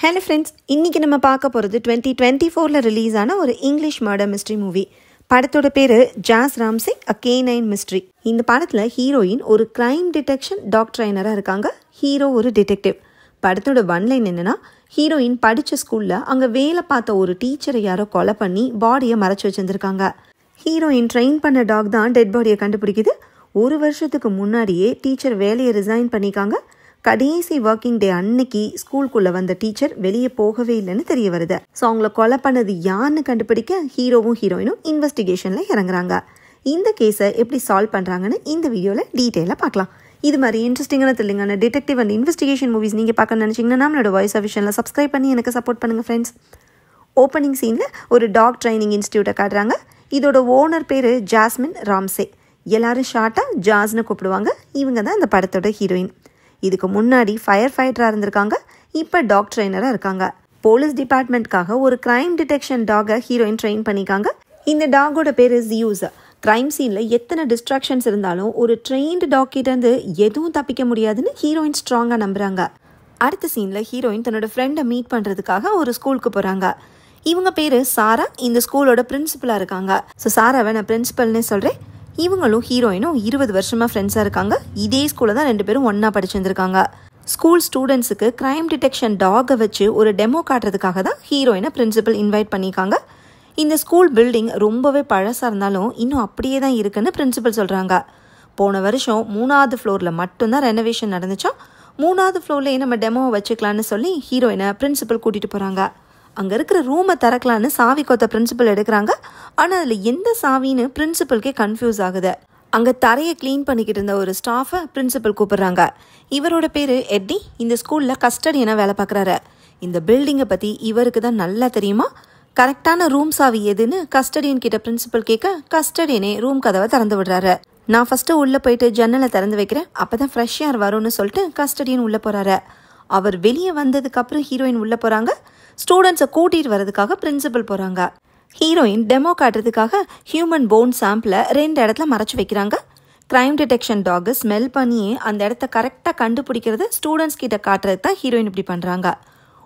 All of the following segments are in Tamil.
ஹலோ ஃப்ரெண்ட்ஸ், இன்றைக்கி நம்ம பார்க்க போகிறது 2024 ரிலீஸ் ஆன ஒரு இங்கிலீஷ் மர்டர் மிஸ்ட்ரி மூவி. படத்தோட பேர் ஜாஸ் ராம்சே அ கேனைன் மிஸ்ட்ரி. இந்த படத்தில் ஹீரோயின் ஒரு கிரைம் டிடெக்ஷன் டாக் ட்ரைனராக இருக்காங்க, ஹீரோ ஒரு டிடெக்டிவ். படத்தோட ஒன்லைன் என்னென்னா, ஹீரோயின் படித்த ஸ்கூலில் அங்கே வேலை பார்த்த ஒரு டீச்சரை யாரோ கொலை பண்ணி பாடியை மறைச்சி வச்சுருந்துருக்காங்க. ஹீரோயின் ட்ரெயின் பண்ண டாக் தான் டெட் பாடியை கண்டுபிடிக்குது. ஒரு வருஷத்துக்கு முன்னாடியே டீச்சர் வேலையை ரிசைன் பண்ணிக்காங்க. கடைசி ஒர்க்கிங் டே அன்னைக்கு ஸ்கூலுக்குள்ளே வந்த டீச்சர் வெளியே போகவே இல்லைன்னு தெரிய வருது. ஸோ அவங்கள கொலை பண்ணது யாருன்னு கண்டுபிடிக்க ஹீரோவும் ஹீரோயினும் இன்வெஸ்டிகேஷனில் இறங்குறாங்க. இந்த கேஸை எப்படி சால்வ் பண்ணுறாங்கன்னு இந்த வீடியோவில் டீட்டெயிலாக பார்க்கலாம். இது மாதிரி இன்ட்ரெஸ்டிங்கான த்ரில்லிங்கான டிடெக்டிவ் அண்ட் இன்வெஸ்டிகேஷன் மூவிஸ் நீங்கள் பார்க்க நினச்சிங்கன்னா நம்மளோட வாய்ஸ் ஆஃபிஷியலில் சப்ஸ்கிரைப் பண்ணி எனக்கு சப்போர்ட் பண்ணுங்கள் ஃப்ரெண்ட்ஸ். ஓப்பனிங் சீனில் ஒரு டாக் ட்ரைனிங் இன்ஸ்டியூட்டை காட்டுறாங்க. இதோட ஓனர் பேர் ஜாஸ்மின் ராம்சே. எல்லாரும் ஷார்ட்டாக ஜாஸ்ன்னு கூப்பிடுவாங்க. இவங்க தான் இந்த படத்தோட ஹீரோயின். இதுக்கு முன்னாடி ஃபயர் ஃபைட்டராக இருந்திருக்காங்க, இப்போ டாக் ட்ரைனராக இருக்காங்க. போலீஸ் டிபார்ட்மெண்ட்காக ஒரு கிரைம் டிடெக்ஷன் டாகை ஹீரோயின் ட்ரெயின் பண்ணிக்காங்க. இந்த டாகோட பேர் ஜியூஸ். கிரைம் சீனில் எத்தனை டிஸ்ட்ராக்ஷன்ஸ் இருந்தாலும் ஒரு ட்ரெயின்டு டாக் கிட்டேருந்து எதுவும் தப்பிக்க முடியாதுன்னு ஹீரோயின் ஸ்ட்ராங்காக நம்புகிறாங்க. அடுத்த சீனில் ஹீரோயின் தன்னோட ஃப்ரெண்டை மீட் பண்ணுறதுக்காக ஒரு ஸ்கூலுக்கு போகிறாங்க. இவங்க பேர் சாரா, இந்த ஸ்கூலோட பிரின்சிபலாக இருக்காங்க. ஸோ சாராவை நான் பிரின்சிபல்னே சொல்கிறேன். இவங்களும் ஹீரோயினும் 20 வருஷமாக ஃப்ரெண்ட்ஸாக இருக்காங்க. இதே ஸ்கூலில் தான் 2 பேரும் ஒன்றா படிச்சிருந்துருக்காங்க. ஸ்கூல் ஸ்டூடெண்ட்ஸுக்கு கிரைம் டிடெக்ஷன் டாகை வச்சு ஒரு டெமோ காட்டுறதுக்காக தான் ஹீரோயினை பிரின்சிபல் இன்வைட் பண்ணியிருக்காங்க. இந்த ஸ்கூல் பில்டிங் ரொம்பவே பழசாக இருந்தாலும் இன்னும் அப்படியே தான் இருக்குன்னு பிரின்சிபல் சொல்கிறாங்க. போன வருஷம் 3வது ஃப்ளோரில் மட்டும்தான் ரெனோவேஷன் நடந்துச்சா. 3வது ஃப்ளோர்லேயே நம்ம டெமோவை வச்சுக்கலான்னு சொல்லி ஹீரோயினை பிரின்சிபல் கூட்டிகிட்டு போகிறாங்க. அங்கே இருக்கிற ரூமை திறக்கலான்னு சாவி கொத்த பிரின்சிபல் எடுக்கிறாங்க. ஆனால் அதில் எந்த சாவின்னு பிரின்சிபலுக்கே கன்ஃபியூஸ் ஆகுது. அங்கே தரையை க்ளீன் பண்ணிக்கிட்டு இருந்த ஒரு ஸ்டாஃபை பிரின்சிபல் கூப்பிடுறாங்க. இவரோட பேர் எட்டி, இந்த ஸ்கூலில் கஸ்டடியனாக வேலை பார்க்குறாரு. இந்த பில்டிங்கை பற்றி இவருக்கு தான் நல்லா தெரியுமா. கரெக்டான ரூம் சாவி எதுன்னு கஸ்டடியன் கிட்ட பிரின்சிபல் கேட்க கஸ்டடியனே ரூம் கதவை திறந்து விடுறாரு. நான் ஃபஸ்ட்டு உள்ளே போயிட்டு ஜன்னலை திறந்து வைக்கிறேன், அப்போ தான் ஃப்ரெஷ் ஏர் வரும்னு சொல்லிட்டு கஸ்டடியன் உள்ளே போகிறாரு. அவர் வெளியே வந்ததுக்கப்புறம் ஹீரோயின் உள்ளே போகிறாங்க. ஸ்டூடெண்ட்ஸை கூட்டிகிட்டு வரதுக்காக பிரின்சிபல் போகிறாங்க. ஹீரோயின் டெமோ காட்டுறதுக்காக ஹியூமன் போன் சாம்பிளை 2 இடத்துல மறைச்சி வைக்கிறாங்க. கிரைம் டிடெக்ஷன் டாக் ஸ்மெல் பண்ணியே அந்த இடத்த கரெக்டாக கண்டுபிடிக்கிறத ஸ்டூடெண்ட்ஸ் கிட்ட காட்டுறது தான் ஹீரோயின் இப்படி பண்ணுறாங்க.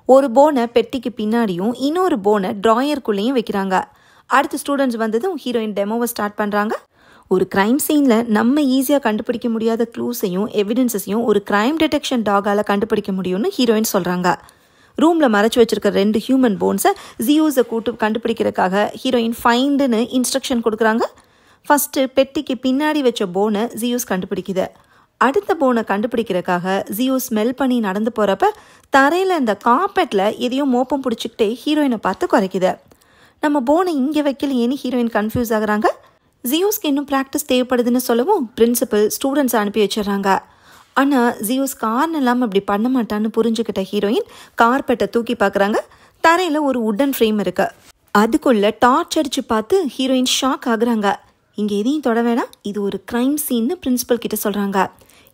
ஒரு போனை பெட்டிக்கு பின்னாடியும் இன்னொரு போனை ட்ராயருக்குள்ளேயும் வைக்கிறாங்க. அடுத்த ஸ்டூடெண்ட்ஸ் வந்ததும் ஹீரோயின் டெமோவை ஸ்டார்ட் பண்ணுறாங்க. ஒரு கிரைம் சீனில் நம்ம ஈஸியாக கண்டுபிடிக்க முடியாத க்ளூஸையும் எவிடன்ஸையும் ஒரு கிரைம் டிடெக்ஷன் டாகால் கண்டுபிடிக்க முடியும்னு ஹீரோயின் சொல்கிறாங்க. ரூமில் மறைச்சி வச்சிருக்க 2 ஹியூமன் போன்ஸை ஜியூஸை கூட்டு கண்டுபிடிக்கிறதுக்காக ஹீரோயின் ஃபைண்டுன்னு இன்ஸ்ட்ரக்ஷன் கொடுக்குறாங்க. ஃபஸ்ட்டு பெட்டிக்கு பின்னாடி வச்ச போனை ஜியூஸ் கண்டுபிடிக்குது. அடுத்த போனை கண்டுபிடிக்கிறதுக்காக ஜியூஸ் ஸ்மெல் பண்ணி நடந்து போகிறப்ப தரையில் இந்த கார்பெட்டில் எதையும் மோப்பம் பிடிச்சிக்கிட்டே ஹீரோயினை பார்த்து குறைக்குது. நம்ம போனை இங்கே வைக்கலையேன்னு ஹீரோயின் கன்ஃபியூஸ் ஆகுறாங்க. ஜியூஸ்க்கு இன்னும் ப்ராக்டிஸ் தேவைப்படுதுன்னு சொல்லவும் பிரின்சிபல் ஸ்டூடெண்ட்ஸ் அனுப்பி வச்சிடறாங்க. ஆனால் ஜியூஸ் காரணம் இல்லாமல் இப்படி பண்ண மாட்டான்னு புரிஞ்சுக்கிட்ட ஹீரோயின் கார்பெட்டை தூக்கி பார்க்குறாங்க. தரையில் ஒரு உட்டன் ஃப்ரேம் இருக்கு. அதுக்குள்ளே டார்ச் அடித்து பார்த்து ஹீரோயின் ஷாக் ஆகுறாங்க. இங்கே எதையும் தொட வேணாம், இது ஒரு க்ரைம் சீன்னு பிரின்சிபல் கிட்ட சொல்கிறாங்க.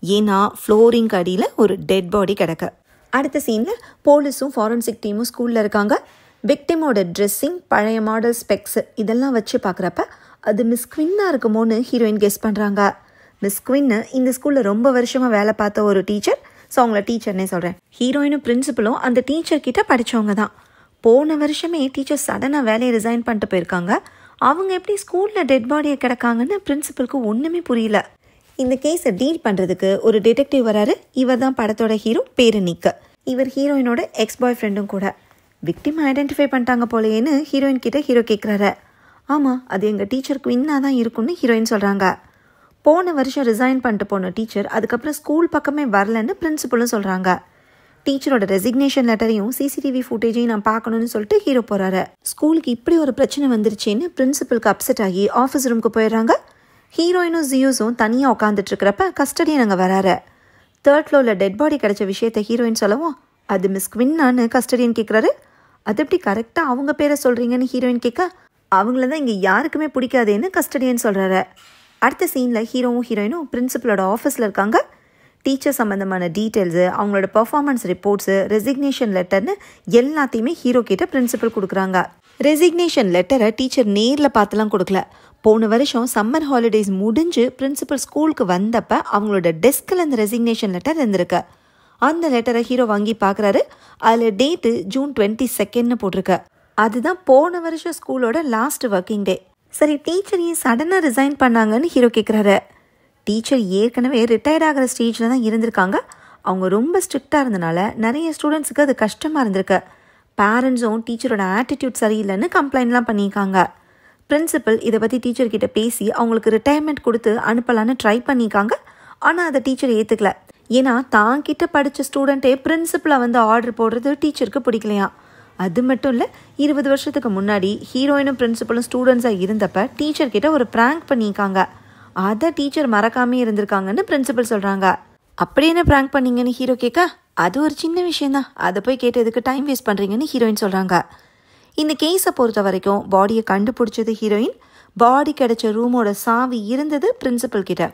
ஏன்னா ஃப்ளோரிங் அடியில் ஒரு டெட் பாடி கிடக்கு. அடுத்த சீனில் போலீஸும் ஃபாரன்சிக் டீமும் ஸ்கூலில் இருக்காங்க. விக்டிமோட ட்ரெஸ்ஸிங், பழைய மாடல் ஸ்பெக்ஸ் இதெல்லாம் வச்சு பார்க்குறப்ப அது மிஸ் குவின்னாக இருக்குமோன்னு ஹீரோயின் கெஸ் பண்ணுறாங்க. மிஸ் குவின்னு இந்த ஸ்கூலில் ரொம்ப வருஷமாக வேலை பார்த்த ஒரு டீச்சர். ஸோ அவங்கள டீச்சர்னே சொல்கிறேன். ஹீரோயினும் பிரின்சிபலும் அந்த டீச்சர் கிட்ட படித்தவங்க தான். போன வருஷமே டீச்சர் சடனாக வேலையை ரிசைன் பண்ணிட்டு போயிருக்காங்க. அவங்க எப்படி ஸ்கூலில் டெட் பாடியை கிடக்காங்கன்னு பிரின்சிபலுக்கு ஒன்றுமே புரியல. இந்த கேஸை டீல் பண்ணுறதுக்கு ஒரு டிடெக்டிவ் வராரு. இவர் தான் படத்தோட ஹீரோ, பேரு நிக். இவர் ஹீரோயினோட எக்ஸ் பாய் ஃப்ரெண்டும் கூட. விக்டிம் ஐடென்டிஃபை பண்ணிட்டாங்க போலேன்னு ஹீரோயின் கிட்ட ஹீரோ கேட்குறாரு. ஆமாம், அது எங்கள் டீச்சர் குவின்னாக தான் இருக்குன்னு ஹீரோயின் சொல்கிறாங்க. போன வருஷம் ரிசைன் பண்ணிட்டு போன டீச்சர் அதுக்கப்புறம் ஸ்கூல் பக்கமே வரலன்னு பிரின்சிபலும் சொல்கிறாங்க. டீச்சரோட ரெசிக்னேஷன் லெட்டரையும் சிசிடிவி ஃபுட்டேஜையும் நான் பார்க்கணுன்னு சொல்லிட்டு ஹீரோ போகிறாரு. ஸ்கூலுக்கு இப்படி ஒரு பிரச்சனை வந்துருச்சேன்னு பிரின்சிபலுக்கு அப்செட் ஆகி ஆஃபீஸ் ரூமுக்கு போயிடுறாங்க. ஹீரோயினும் ஜியூஸும் தனியாக உட்காந்துட்டு இருக்கிறப்ப கஸ்டடியன் அங்கே வராரு. 3rd ஃப்ளோரில் டெட் பாடி கிடைச்ச விஷயத்தை ஹீரோயின் சொல்லவும் அது மிஸ் குவின்னான்னு கஸ்டடியன் கேட்குறாரு. அது எப்படி கரெக்டாக அவங்க பேரை சொல்கிறீங்கன்னு ஹீரோயின் கேட்க அவங்கள தான் இங்கே யாருக்குமே பிடிக்காதேன்னு கஸ்டடியன் சொல்கிறாரு. அடுத்த சீனில் ஹீரோவும் ஹீரோயினும் பிரின்சிபலோட ஆஃபீஸில் இருக்காங்க. டீச்சர் சம்மந்தமான டீட்டெயில்ஸு, அவங்களோட பர்ஃபார்மன்ஸ் ரிப்போர்ட்ஸு, ரெசிக்னேஷன் லெட்டர்னு எல்லாத்தையுமே ஹீரோ கிட்ட பிரின்சிபல் கொடுக்குறாங்க. ரெசிக்னேஷன் லெட்டரை டீச்சர் நேரில் பார்த்துலாம் கொடுக்கல. போன வருஷம் சம்மர் ஹாலிடேஸ் முடிஞ்சு பிரின்சிபல் ஸ்கூலுக்கு வந்தப்போ அவங்களோட டெஸ்கில் அந்த ரெசிக்னேஷன் லெட்டர் இருந்திருக்கு. அந்த லெட்டரை ஹீரோ வாங்கி பார்க்குறாரு. அதில் டேட்டு June 22 போட்டிருக்க. அதுதான் போன வருஷம் ஸ்கூலோட லாஸ்ட் ஒர்க்கிங் டே. சரி, டீச்சர் ஏன் சடனாக ரிசைன் பண்ணாங்கன்னு ஹீரோ கேட்குறாரு. டீச்சர் ஏற்கனவே ரிட்டையர்ட் ஆகிற ஸ்டேஜில் தான் இருந்திருக்காங்க. அவங்க ரொம்ப ஸ்ட்ரிக்டாக இருந்தனால நிறைய ஸ்டூடெண்ட்ஸுக்கு அது கஷ்டமாக இருந்திருக்கு. பேரண்ட்ஸும் டீச்சரோட ஆட்டிடியூட் சரியில்லைன்னு கம்ப்ளைண்ட்லாம் பண்ணியிருக்காங்க. பிரின்சிபல் இதை பற்றி டீச்சர்கிட்ட பேசி அவங்களுக்கு ரிட்டையர்மெண்ட் கொடுத்து அனுப்பலான்னு ட்ரை பண்ணியிருக்காங்க. ஆனால் அதை டீச்சர் ஏற்றுக்கல. ஏன்னா தான் கிட்ட படித்த ஸ்டூடெண்ட்டே பிரின்சிபலை வந்து ஆர்டர் போடுறது டீச்சருக்கு பிடிக்கலையா. அது மட்டும் இல்லை, 20 வருஷத்துக்கு முன்னாடி ஹீரோயினும் பிரின்சிபலும் ஸ்டூடெண்ட்ஸாக இருந்தப்ப டீச்சர்கிட்ட ஒரு ப்ராங்க் பண்ணியிருக்காங்க. அதை டீச்சர் மறக்காமே இருந்திருக்காங்கன்னு பிரின்சிபல் சொல்கிறாங்க. அப்படி என்ன ப்ராங்க் பண்ணீங்கன்னு ஹீரோ கேட்க, அது ஒரு சின்ன விஷயந்தான், அதை போய் கேட்டதுக்கு டைம் வேஸ்ட் பண்ணுறீங்கன்னு ஹீரோயின் சொல்கிறாங்க. இந்த கேஸை பொறுத்த வரைக்கும் பாடியை கண்டுபிடிச்சது ஹீரோயின். பாடி கிடைச்ச ரூமோட சாவி இருந்தது பிரின்சிபல் கிட்ட.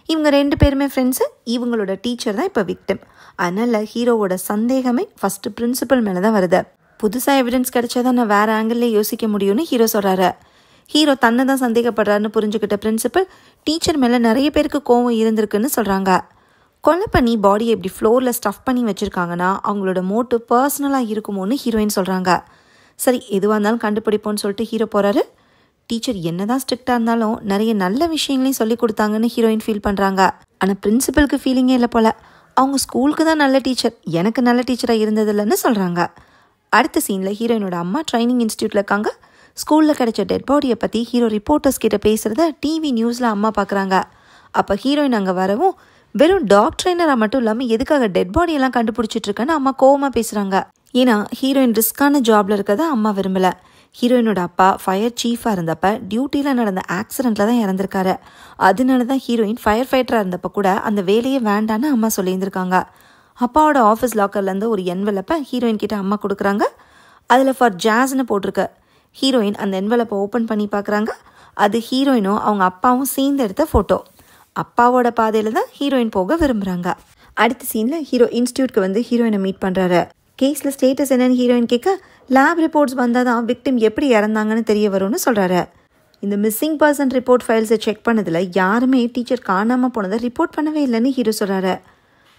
இவங்க 2 பேருமே ஃப்ரெண்ட்ஸு. இவங்களோட டீச்சர் தான் இப்போ விக்டிம். அதனால் ஹீரோவோட சந்தேகமே ஃபஸ்ட்டு பிரின்சிபல் மேலே தான் வருது. புதுசாக எவிடன்ஸ் கிடைச்சாதான் நான் வேறு ஆங்கிள்லேயே யோசிக்க முடியும்னு ஹீரோ சொல்கிறாரு. ஹீரோ தன்னை தான் சந்தேகப்படுறாருன்னு புரிஞ்சுக்கிட்ட பிரின்சிபல் டீச்சர் மேலே நிறைய பேருக்கு கோவம் இருந்திருக்குன்னு சொல்கிறாங்க. கொலை பண்ணி பாடியை இப்படி ஃப்ளோரில் ஸ்டஃப் பண்ணி வச்சுருக்காங்கன்னா அவங்களோட மோட்டிவ் பர்சனலாக இருக்குமோன்னு ஹீரோயின் சொல்கிறாங்க. சரி, எதுவாக இருந்தாலும் கண்டுபிடிப்போன்னு சொல்லிட்டு ஹீரோ போகிறாரு. டீச்சர் என்ன தான் ஸ்ட்ரிக்டாக இருந்தாலும் நிறைய நல்ல விஷயங்களையும் சொல்லி கொடுத்தாங்கன்னு ஹீரோயின் ஃபீல் பண்ணுறாங்க. ஆனால் பிரின்சிபலுக்கு ஃபீலிங்கே இல்லை போல். அவங்க ஸ்கூலுக்கு தான் நல்ல டீச்சர், எனக்கு நல்ல டீச்சராக இருந்ததில்லைன்னு சொல்கிறாங்க. அடுத்த சீனில் ஹீரோயினோட அம்மா ட்ரைனிங் இன்ஸ்டியூட்டில் இருக்காங்க. ஸ்கூலில் கிடைச்ச டெட் பாடியை பற்றி ஹீரோ ரிப்போர்ட்டர்ஸ் கிட்ட பேசுகிறத டிவி நியூஸில் அம்மா பார்க்குறாங்க. அப்போ ஹீரோயின் அங்கே வரவும், வெறும் டாக் ட்ரைனராக மட்டும் இல்லாமல் எதுக்காக டெட் பாடியெல்லாம் கண்டுபிடிச்சிட்ருக்கேன்னு அம்மா கோவமாக பேசுகிறாங்க. ஏன்னா ஹீரோயின் ரிஸ்க்கான ஜாபில் இருக்கிறத அம்மா விரும்பலை. ஹீரோயினோட அப்பா ஃபயர் சீஃபாக இருந்தப்ப டியூட்டியில் நடந்த ஆக்சிடெண்ட்டில் தான் இறந்துருக்காரு. அதனால தான் ஹீரோயின் ஃபயர் ஃபைட்டராக இருந்தப்போ கூட அந்த வேலையே வேண்டான்னு அம்மா சொல்லியிருந்திருக்காங்க. அப்பாவோட ஆஃபீஸ் லாக்கர்லேருந்து ஒரு என்வெலப்பை ஹீரோயின் கிட்ட அம்மா கொடுக்குறாங்க. அதில் ஃபார் ஜாஸ்ன்னு போட்டிருக்கு. ஹீரோயின் அந்த என்வெலப்பை ஓப்பன் பண்ணி பார்க்குறாங்க. அது ஹீரோயினும் அவங்க அப்பாவும் சேர்ந்து எடுத்த ஃபோட்டோ. அப்பாவோட பாதையில் தான் ஹீரோயின் போக விரும்புகிறாங்க. அடுத்த சீனில் ஹீரோ இன்ஸ்டியூட்க்கு வந்து ஹீரோயினை மீட் பண்ணுறாரு. கேஸில் ஸ்டேட்டஸ் என்னன்னு ஹீரோயின் கேட்க, லேப் ரிப்போர்ட்ஸ் வந்தால் தான் விக்டிம் எப்படி இறந்தாங்கன்னு தெரிய வரும்னு சொல்கிறாரு. இந்த மிஸ்ஸிங் பர்சன் ரிப்போர்ட் ஃபைல்ஸை செக் பண்ணதில் யாருமே டீச்சர் காணாமல் போனதை ரிப்போர்ட் பண்ணவே இல்லைன்னு ஹீரோ சொல்கிறாரு.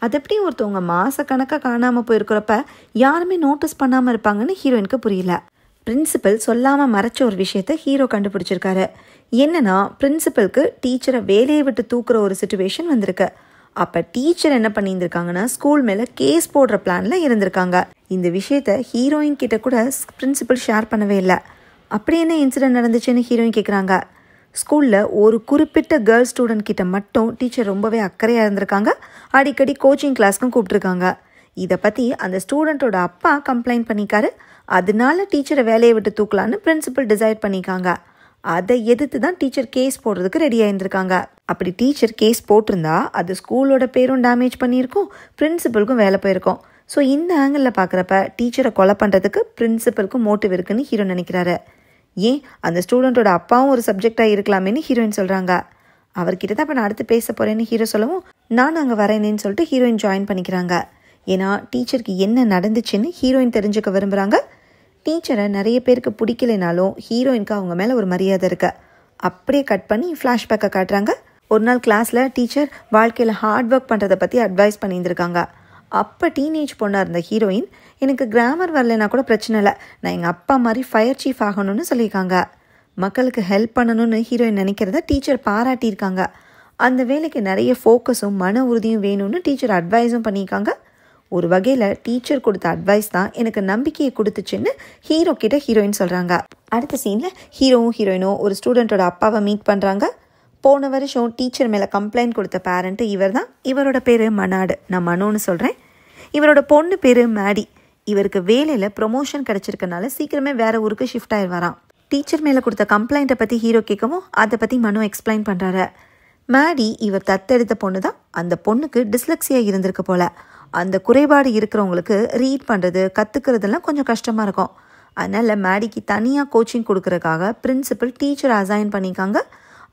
அது எப்படி ஒருத்தவங்க மாதக்கணக்காக காணாமல் போயிருக்கிறப்ப யாருமே நோட்டீஸ் பண்ணாமல் இருப்பாங்கன்னு ஹீரோயினுக்கு புரியல. பிரின்சிபல் சொல்லாமல் மறைச்ச ஒரு விஷயத்த ஹீரோ கண்டுபிடிச்சிருக்காரு. என்னன்னா, பிரின்சிபலுக்கு டீச்சரை வேலையை விட்டு தூக்குற ஒரு சிச்சுவேஷன் வந்திருக்கு. அப்போ டீச்சர் என்ன பண்ணியிருந்திருக்காங்கன்னா ஸ்கூல் மேலே கேஸ் போடுற பிளானில் இருந்திருக்காங்க. இந்த விஷயத்த ஹீரோயின் கிட்ட கூட பிரின்சிபல் ஷேர் பண்ணவே இல்லை. அப்படி என்ன இன்சிடென்ட் நடந்துச்சுன்னு ஹீரோயின் கேட்குறாங்க. ஸ்கூலில் ஒரு குறிப்பிட்ட கேர்ள்ஸ் ஸ்டூடெண்ட் கிட்ட மட்டும் டீச்சர் ரொம்பவே அக்கறையாக இருந்திருக்காங்க. அடிக்கடி கோச்சிங் கிளாஸ்க்கும் கூப்பிட்ருக்காங்க. இதை பற்றி அந்த ஸ்டூடெண்ட்டோட அப்பா கம்ப்ளைண்ட் பண்ணிக்காரு. அதனால டீச்சரை வேலையை விட்டு தூக்கலான்னு பிரின்சிபல் டிசைட் பண்ணியிருக்காங்க. அதை எதிர்த்து தான் டீச்சர் கேஸ் போடுறதுக்கு ரெடியாக இருந்திருக்காங்க. அப்படி டீச்சர் கேஸ் போட்டிருந்தா அது ஸ்கூலோட பேரும் டேமேஜ் பண்ணியிருக்கும், பிரின்சிபலுக்கும் வேலை போயிருக்கும். ஸோ இந்த ஆங்கிளில் பார்க்குறப்ப டீச்சரை கொலை பண்ணுறதுக்கு பிரின்சிபலுக்கும் மோட்டிவ் இருக்குன்னு ஹீரோ நினைக்கிறாரு. ஏன் அந்த ஸ்டூடெண்ட்டோட அப்பாவும் ஒரு சப்ஜெக்டாக இருக்கலாமேன்னு ஹீரோயின் சொல்கிறாங்க. அவர்கிட்ட தான் இப்போ நான் அடுத்து பேச போகிறேன்னு ஹீரோ சொல்லவும், நான் அங்கே வரேனேன்னு சொல்லிட்டு ஹீரோயின் ஜாயின் பண்ணிக்கிறாங்க. ஏன்னா டீச்சருக்கு என்ன நடந்துச்சுன்னு ஹீரோயின் தெரிஞ்சுக்க விரும்புகிறாங்க. டீச்சரை நிறைய பேருக்கு பிடிக்கலைனாலும் ஹீரோயினுக்கு அவங்க மேலே ஒரு மரியாதை இருக்கு. அப்படியே கட் பண்ணி ஃப்ளாஷ்பேக்கை காட்டுறாங்க. ஒரு நாள் கிளாஸில் டீச்சர் வாழ்க்கையில் ஹார்ட் ஒர்க் பண்ணுறதை பற்றி அட்வைஸ் பண்ணியிருந்திருக்காங்க. அப்போ டீனேஜ் பொண்ணாக இருந்த ஹீரோயின், எனக்கு கிராமர் வரலைன்னா கூட பிரச்சனை இல்லை, நான் எங்கள் அப்பா மாதிரி ஃபயர் சீஃப் ஆகணும்னு சொல்லியிருக்காங்க. மக்களுக்கு ஹெல்ப் பண்ணணும்னு ஹீரோயின் நினைக்கிறத டீச்சர் பாராட்டியிருக்காங்க. அந்த வேலைக்கு நிறைய ஃபோக்கஸும் மன உறுதியும் வேணும்னு டீச்சர் அட்வைஸும் பண்ணியிருக்காங்க. ஒரு வகையில் டீச்சர் கொடுத்த அட்வைஸ் தான் எனக்கு நம்பிக்கையை கொடுத்துச்சுன்னு ஹீரோ கிட்ட ஹீரோயின் சொல்கிறாங்க. அடுத்த சீனில் ஹீரோவும் ஹீரோயினும் ஒரு ஸ்டூடெண்ட்டோட அப்பாவை மீட் பண்ணுறாங்க. போன வருஷம் டீச்சர் மேலே கம்ப்ளைண்ட் கொடுத்த பேரண்ட்டு இவர் தான். இவரோட பேர் மனாடு, நான் மனோன்னு சொல்கிறேன். இவரோட பொண்ணு பேர் மேடி. இவருக்கு வேலையில் ப்ரொமோஷன் கிடச்சிருக்கனால சீக்கிரமே வேறு ஊருக்கு ஷிஃப்ட் ஆயிடுவாராம். டீச்சர் மேலே கொடுத்த கம்ப்ளைண்ட்டை பற்றி ஹீரோ கேட்கவும் அதை பற்றி மனோ எக்ஸ்பிளைன் பண்ணுறாரு. மேடி இவர் தத்தெடுத்த பொண்ணு தான். அந்த பொண்ணுக்கு டிஸ்லெக்ஸியா இருந்திருக்கு போல். அந்த குறைபாடு இருக்கிறவங்களுக்கு ரீட் பண்ணுறது கற்றுக்கிறதுலாம் கொஞ்சம் கஷ்டமாக இருக்கும். அதனால் மேடிக்கு தனியாக கோச்சிங் கொடுக்கறதுக்காக பிரின்சிபல் டீச்சர் அசைன் பண்ணியிருக்காங்க.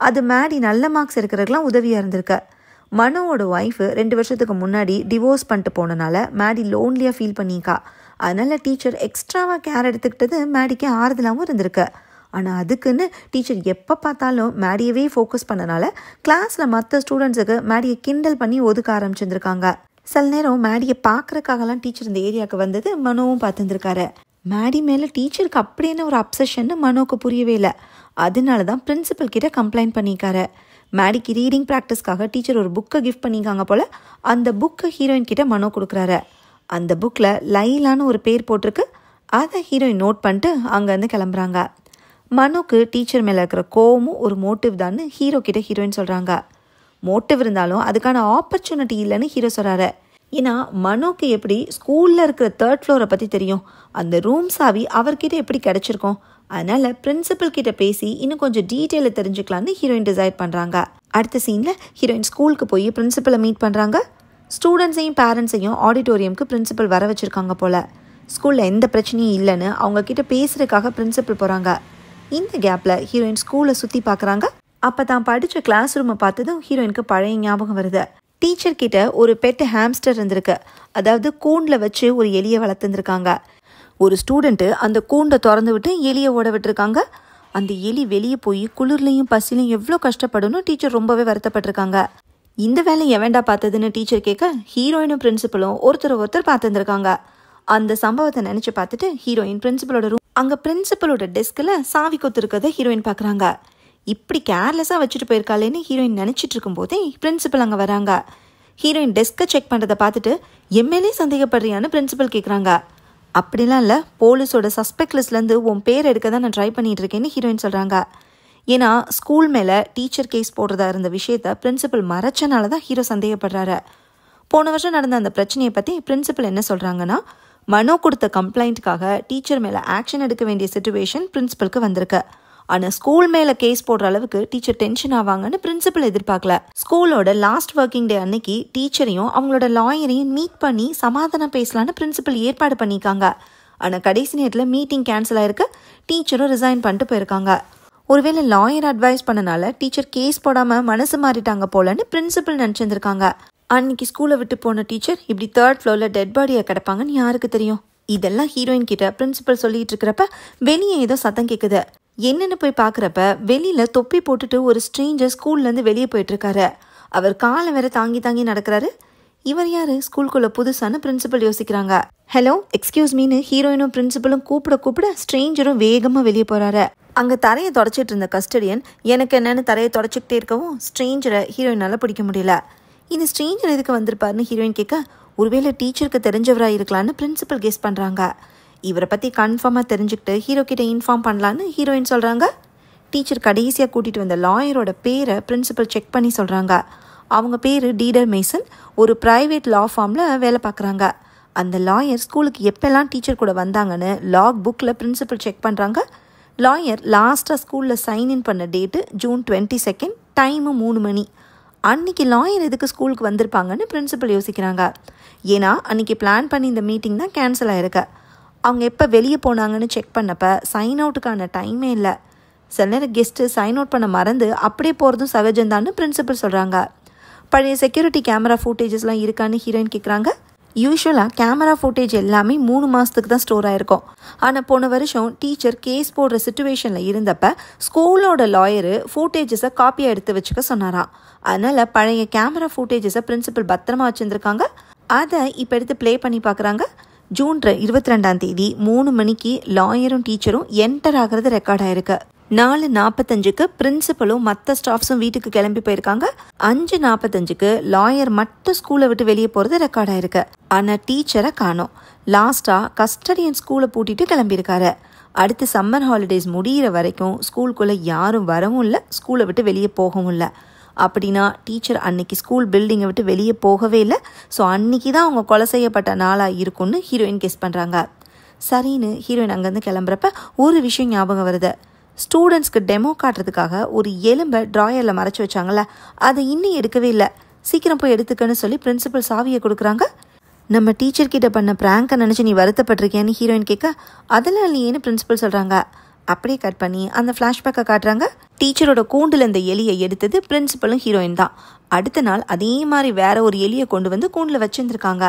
அது மேடி நல்ல மார்க்ஸ் இருக்கிறதுக்கெலாம் உதவியாக இருந்திருக்கு. மனோவோட ஒய்ஃபு 2 வருஷத்துக்கு முன்னாடி டிவோர்ஸ் பண்ணிட்டு போனனால மேடி லோன்லியாக ஃபீல் பண்ணிக்கா. அதனால் டீச்சர் எக்ஸ்ட்ராவாக கேர் எடுத்துக்கிட்டது மேடிக்கு ஆறுதலாகவும் இருந்திருக்கு. ஆனால் அதுக்குன்னு டீச்சர் எப்போ பார்த்தாலும் மேடியவே ஃபோக்கஸ் பண்ணனால கிளாஸில் மற்ற ஸ்டூடெண்ட்ஸுக்கு மேடியை கிண்டல் பண்ணி ஒதுக்க ஆரம்பிச்சிருந்துருக்காங்க. சில நேரம் மேடியை பார்க்குறக்காகலாம் டீச்சர் இந்த ஏரியாவுக்கு வந்தது மனோவும் பார்த்துருந்துருக்காரு. மேடி மேலே டீச்சருக்கு அப்படியே ஒரு அப்சஷன்னு மனோவுக்கு புரியவே இல்லை. அதனால தான் பிரின்சிபல் கிட்ட கம்ப்ளைண்ட் பண்ணிக்காரு. மேடிக்கு ரீடிங் ப்ராக்டிஸ்க்காக டீச்சர் ஒரு புக்கை கிஃப்ட் பண்ணிக்காங்க போல். அந்த புக்கை ஹீரோயின் கிட்ட மனோ கொடுக்குறாரு. அந்த புக்கில் லைலான்னு ஒரு பேர் போட்டிருக்கு. அதை ஹீரோயின் நோட் பண்ணிட்டு அங்கேருந்து கிளம்புறாங்க. மனோக்கு டீச்சர் மேலே இருக்கிற கோவமும் ஒரு மோட்டிவ் தான்னு ஹீரோ கிட்ட ஹீரோயின் சொல்கிறாங்க. மோட்டிவ் இருந்தாலும் அதுக்கான ஆப்பர்ச்சுனிட்டி இல்லைன்னு ஹீரோ சொல்கிறாரு. ஏன்னா மனோக்கு எப்படி ஸ்கூலில் இருக்கிற 3rd ஃப்ளோரை பற்றி தெரியும், அந்த ரூம் சாவி அவர்கிட்ட எப்படி கிடச்சிருக்கோம். அதனால் பிரின்சிபல் கிட்ட பேசி இன்னும் கொஞ்சம் டீட்டெயிலை தெரிஞ்சுக்கலான்னு ஹீரோயின் டிசைட் பண்ணுறாங்க. அடுத்த சீனில் ஹீரோயின் ஸ்கூலுக்கு போய் பிரின்சிபலை மீட் பண்ணுறாங்க. ஸ்டூடெண்ட்ஸையும் பேரண்ட்ஸையும் ஆடிட்டோரியமுக்கு பிரின்சிபல் வர வச்சுருக்காங்க போல். ஸ்கூலில் எந்த பிரச்சனையும் இல்லைன்னு அவங்கக்கிட்ட பேசுகிறதுக்காக பிரின்சிபல் போகிறாங்க. இந்த கேப்பில் ஹீரோயின் ஸ்கூலை சுற்றி பார்க்குறாங்க. அப்போ தான் படித்த கிளாஸ் ரூமை பார்த்ததும் ஹீரோயினுக்கு பழைய ஞாபகம் வருது. டீச்சர் கிட்ட ஒரு பெட் ஹாம்ஸ்டர் இருந்திருக்கு. அதாவது கூண்டில் வச்சு ஒரு எலியை வளர்த்துருந்துருக்காங்க. ஒரு ஸ்டூடெண்ட்டு அந்த கூண்டை திறந்து விட்டு எலியை ஓட விட்டுருக்காங்க. அந்த எலி வெளியே போய் குளிர்லையும் பசிலையும் எவ்வளோ கஷ்டப்படணும் டீச்சர் ரொம்பவே வருத்தப்பட்டிருக்காங்க. இந்த வேலையை எவன்டா பார்த்ததுன்னு டீச்சர் கேட்க ஹீரோயினும் பிரின்சிபலும் ஒருத்தர் பார்த்துருந்துருக்காங்க. அந்த சம்பவத்தை நினச்சி பார்த்துட்டு ஹீரோயின் பிரின்சிபலோட ரூம் அங்கே பிரின்சிபலோட டெஸ்கில் சாவி கொத்து இருக்கிறத ஹீரோயின் பார்க்குறாங்க. இப்படி கேர்லெஸ்ஸாக வச்சுட்டு போயிருக்காளேன்னு ஹீரோயின் நினச்சிட்டு இருக்கும்போதே பிரின்சிபல் அங்கே வராங்க. ஹீரோயின் டெஸ்க்கை செக் பண்ணுறதை பார்த்துட்டு எம்எல்ஏ சந்தேகப்படுறியான்னு பிரின்சிபல் கேட்குறாங்க. அப்படிலாம் இல்லை, போலீஸோட சஸ்பெக்ட் லிஸ்ட்லேருந்து உன் பேர் எடுக்க தான் நான் ட்ரை பண்ணிகிட்டு இருக்கேன்னு ஹீரோயின் சொல்கிறாங்க. ஏன்னா ஸ்கூல் மேலே டீச்சர் கேஸ் போடுறதா இருந்த விஷயத்த பிரின்சிபல் மறைச்சனால தான் ஹீரோ சந்தேகப்படுறாரு. போன வருஷம் நடந்த அந்த பிரச்சனையை பற்றி பிரின்சிபல் என்ன சொல்கிறாங்கன்னா, மனோ கொடுத்த கம்ப்ளைண்ட்டுக்காக டீச்சர் மேலே ஆக்ஷன் எடுக்க வேண்டிய சிச்சுவேஷன் பிரின்சிபலுக்கு வந்திருக்கு. ஆனால் ஸ்கூல் மேலே கேஸ் போடுற அளவுக்கு டீச்சர் டென்ஷன் ஆவாங்கன்னு பிரின்சிபல் எதிர்பார்க்கல. ஸ்கூலோட லாஸ்ட் ஒர்க்கிங் டே அன்னைக்கு டீச்சரையும் அவங்களோட லாயரையும் மீட் பண்ணி சமாதானம் பேசலான்னு பிரின்சிபல் ஏற்பாடு பண்ணியிருக்காங்க. ஆனால் கடைசி நேரத்தில் மீட்டிங் கேன்சல் ஆயிருக்கு. டீச்சரும் ரிசைன் பண்ணிட்டு போயிருக்காங்க. ஒருவேளை லாயர் அட்வைஸ் பண்ணனால டீச்சர் கேஸ் போடாமல் மனசு மாறிட்டாங்க போலன்னு பிரின்சிபல் நினச்சிருந்துருக்காங்க. அன்னைக்கு ஸ்கூலை விட்டு போன டீச்சர் இப்படி 3rd ஃப்ளோரில் டெட் பாடியாக கிடப்பாங்கன்னு யாருக்கு தெரியும். இதெல்லாம் ஹீரோயின் கிட்ட பிரின்சிபல் சொல்லிட்டு இருக்கிறப்ப வெளியே ஏதோ சத்தம் கேட்குது. என்னென்னு போய் பார்க்குறப்ப வெளியில் தொப்பி போட்டுட்டு ஒரு ஸ்ட்ரேஞ்சர் ஸ்கூல்லேருந்து வெளியே போயிட்டுருக்காரு. அவர் காலை வேற தாங்கி நடக்கிறாரு. இவர் யார் ஸ்கூலுக்குள்ளே புதுசான்னு பிரின்சிபல் யோசிக்கிறாங்க. ஹலோ எக்ஸ்கியூஸ் மீன்னு ஹீரோயினும் பிரின்சிபலும் கூப்பிட ஸ்ட்ரேஞ்சரும் வேகமாக வெளியே போகிறாரு. அங்கே தரையை தொடச்சிட்டு இருந்த கஸ்டடியன் எனக்கு என்னென்னு தரையை தொடச்சிக்கிட்டே இருக்கவும் ஸ்ட்ரேஞ்சரை ஹீரோயினால் பிடிக்க முடியல. இந்த ஸ்ட்ரேஞ்சர் எதுக்கு வந்திருப்பாருன்னு ஹீரோயின் கேட்க ஒருவேளை டீச்சருக்கு தெரிஞ்சவராக இருக்கலான்னு பிரின்சிபல் கெஸ் பண்ணுறாங்க. இவரை பற்றி கன்ஃபார்மாக தெரிஞ்சுக்கிட்டு ஹீரோ கிட்ட இன்ஃபார்ம் பண்ணலான்னு ஹீரோயின் சொல்கிறாங்க. டீச்சர் கடைசியாக கூட்டிகிட்டு வந்த லாயரோட பேரை பிரின்சிபல் செக் பண்ணி சொல்கிறாங்க. அவங்க பேர் டீடர் மேசன். ஒரு ப்ரைவேட் லா ஃபார்மில் வேலை பார்க்குறாங்க. அந்த லாயர் ஸ்கூலுக்கு எப்போல்லாம் டீச்சர் கூட வந்தாங்கன்னு லாக் புக்கில் பிரின்சிபல் செக் பண்ணுறாங்க. லாயர் லாஸ்ட்டாக ஸ்கூலில் சைன்இன் பண்ண டேட்டு ஜூன் 22, டைமு 3 மணி. அன்றைக்கி லாயர் எதுக்கு ஸ்கூலுக்கு வந்திருப்பாங்கன்னு பிரின்சிபல் யோசிக்கிறாங்க. ஏன்னா அன்றைக்கி பிளான் பண்ணி இந்த மீட்டிங் தான் கேன்சல் ஆகிருக்கு. அவங்க எப்போ வெளியே போனாங்கன்னு செக் பண்ணப்போ சைன் அவுட்டுக்கான டைமே இல்லை. சில நேரம் கெஸ்ட்டு சைன் அவுட் பண்ண மறந்து அப்படியே போகிறதும் சகஜம்தான்னு பிரின்சிபல் சொல்கிறாங்க. பழைய செக்யூரிட்டி கேமரா ஃபுட்டேஜஸ்லாம் இருக்கான்னு ஹீரோயின் கேட்குறாங்க. யூஸ்வலாக கேமரா ஃபுட்டேஜ் எல்லாமே 3 மாதத்துக்கு தான் ஸ்டோர் ஆகிருக்கும். ஆனால் போன வருஷம் டீச்சர் கேஸ் போடுற சிச்சுவேஷனில் இருந்தப்போ ஸ்கூலோட லாயரு ஃபுட்டேஜஸை காப்பியாக எடுத்து வச்சுக்க சொன்னாராம். அதனால் பழைய கேமரா ஃபுட்டேஜஸை பிரின்சிபல் பத்திரமா வச்சுருந்துருக்காங்க. அதை இப்போ எடுத்து ப்ளே பண்ணி பார்க்குறாங்க. ஜூன் 22 3 மணிக்கு லாயரும் டீச்சரும் என்டர் ஆகிறது ரெக்கார்ட் ஆயிருக்கு. 4:45 பிரின்சிபலும் மற்ற ஸ்டாஃப்ஸும் வீட்டுக்கு கிளம்பி போயிருக்காங்க. 5:45 லாயர் மட்டும் ஸ்கூலை விட்டு வெளியே போகிறது ரெக்கார்ட் ஆயிருக்கு. ஆனால் டீச்சரை காணோம். லாஸ்ட்டாக கஸ்டடியன் ஸ்கூலை பூட்டிட்டு கிளம்பியிருக்காரு. அடுத்து சம்மர் ஹாலிடேஸ் முடிகிற வரைக்கும் ஸ்கூலுக்குள்ளே யாரும் வரவும் இல்லை, ஸ்கூலை விட்டு வெளியே போகவும் இல்லை. அப்படின்னா டீச்சர் அன்னைக்கு ஸ்கூல் பில்டிங்கை விட்டு வெளியே போகவே இல்லை. ஸோ அன்னைக்கு தான் அவங்க கொலை செய்யப்பட்ட நாளாக இருக்கும்னு ஹீரோயின் கெஸ் பண்ணுறாங்க. சரின்னு ஹீரோயின் அங்கேருந்து கிளம்புறப்ப ஒரு விஷயம் ஞாபகம் வருது. ஸ்டூடெண்ட்ஸ்க்கு டெமோ காட்டுறதுக்காக ஒரு எலும்பை ட்ராயரில் மறைச்சி வச்சாங்களே, அதை இன்னும் எடுக்கவே இல்லை. சீக்கிரம் போய் எடுத்துக்கன்னு சொல்லி பிரின்சிபல் சாவியை கொடுக்குறாங்க. நம்ம டீச்சர்கிட்ட பண்ண ப்ராங்கை நினச்சி நீ வருத்தப்பட்டிருக்கேன்னு ஹீரோயின் கேட்க அதெல்லாம் இல்லையேன்னு பிரின்சிபல் சொல்கிறாங்க. அப்படியே கட் பண்ணி அந்த ஃப்ளாஷ்பேக்கை காட்டுறாங்க. டீச்சரோட கூண்டில் இந்த எலியை எடுத்தது பிரின்சிபலும் ஹீரோயின் தான். அடுத்த நாள் அதே மாதிரி வேற ஒரு எலியை கொண்டு வந்து கூண்டில் வச்சுருந்துருக்காங்க.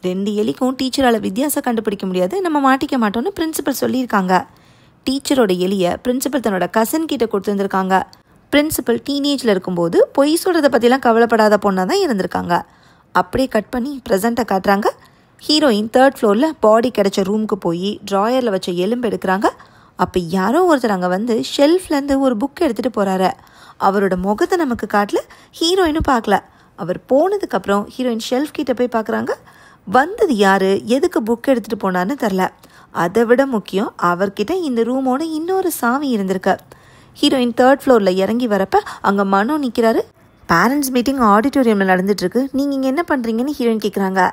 2 எலிக்கும் டீச்சரால் வித்தியாசம் கண்டுபிடிக்க முடியாது, நம்ம மாட்டிக்க மாட்டோம்னு பிரின்சிபல் சொல்லியிருக்காங்க. டீச்சரோட எலியை பிரின்சிபல் தன்னோட கசின் கிட்ட கொடுத்துருந்துருக்காங்க. பிரின்சிபல் டீனேஜில் இருக்கும்போது பொய் சொல்கிறத பற்றிலாம் கவலைப்படாத பொண்ணாக தான் இருந்திருக்காங்க. அப்படியே கட் பண்ணி ப்ரெசண்ட்டை காட்டுறாங்க. ஹீரோயின் 3rd ஃப்ளோரில் பாடி கிடைச்ச ரூமுக்கு போய் ட்ராயரில் வச்ச எலும்பு எடுக்கிறாங்க. அப்போ யாரோ ஒருத்தர் அங்கே வந்து ஷெல்ஃப்லேருந்து ஒரு புக் எடுத்துகிட்டு போகிறாரு. அவரோட முகத்தை நமக்கு காட்டல, ஹீரோயினும் பார்க்கல. அவர் போனதுக்கப்புறம் ஹீரோயின் ஷெல்ஃப் கிட்ட போய் பார்க்குறாங்க. வந்தது யார், எதுக்கு புக் எடுத்துகிட்டு போனார்னு தெரில. அதை விட முக்கியம், அவர்கிட்ட இந்த ரூமோட இன்னொரு சாவி இருந்திருக்கு. ஹீரோயின் 3rd ஃப்ளோரில் இறங்கி வரப்போ அங்கே மனோ நிற்கிறாரு. பேரண்ட்ஸ் மீட்டிங் ஆடிட்டோரியமில் நடந்துட்டுருக்கு, நீங்கள் இங்கே என்ன பண்ணுறீங்கன்னு ஹீரோயின் கேட்குறாங்க.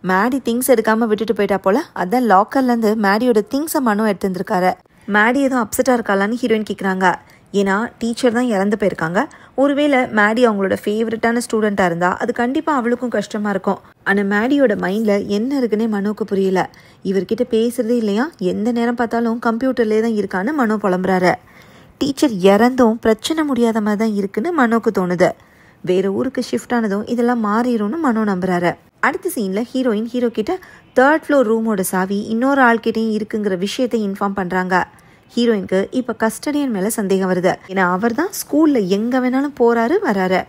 மேடி திங்ஸ் எடுக்காமல் விட்டுட்டு போயிட்டா போல், அதான் லாக்கர்லேருந்து மேடியோட திங்ஸை மனோ எடுத்துருந்துருக்காரு. மேடி எதுவும் அப்செட்டாக இருக்காளான்னு ஹீரோயின் கேட்குறாங்க. ஏன்னா டீச்சர் தான் இறந்து போயிருக்காங்க. ஒருவேளை மேடி அவங்களோட ஃபேவரட்டான ஸ்டூடெண்ட்டாக இருந்தால் அது கண்டிப்பாக அவளுக்கும் கஷ்டமாக இருக்கும். ஆனால் மேடியோட மைண்டில் என்ன இருக்குன்னே மனோவுக்கு புரியல. இவர்கிட்ட பேசுகிறதே இல்லையா, எந்த நேரம் பார்த்தாலும் கம்ப்யூட்டர்லேயே தான் இருக்கான்னு மனோ புலம்புறாரு. டீச்சர் இறந்தும் பிரச்சனை முடியாத மாதிரி தான் இருக்குன்னு மனோவுக்கு தோணுது. வேறு ஊருக்கு ஷிஃப்ட் ஆனதும் இதெல்லாம் மாறிடும்னு மனோ நம்புறாரு. அடுத்த சீனில் ஹீரோயின் ஹீரோ கிட்ட 3rd ஃப்ளோர் ரூமோட சாவி இன்னொரு ஆள்கிட்டையும் இருக்குங்கிற விஷயத்தை இன்ஃபார்ம் பண்ணுறாங்க. ஹீரோயினுக்கு இப்போ கஸ்டடியன் மேலே சந்தேகம் வருது. ஏன்னா அவர் தான் ஸ்கூலில் எங்கே வேணாலும் போகிறாரு வராரு.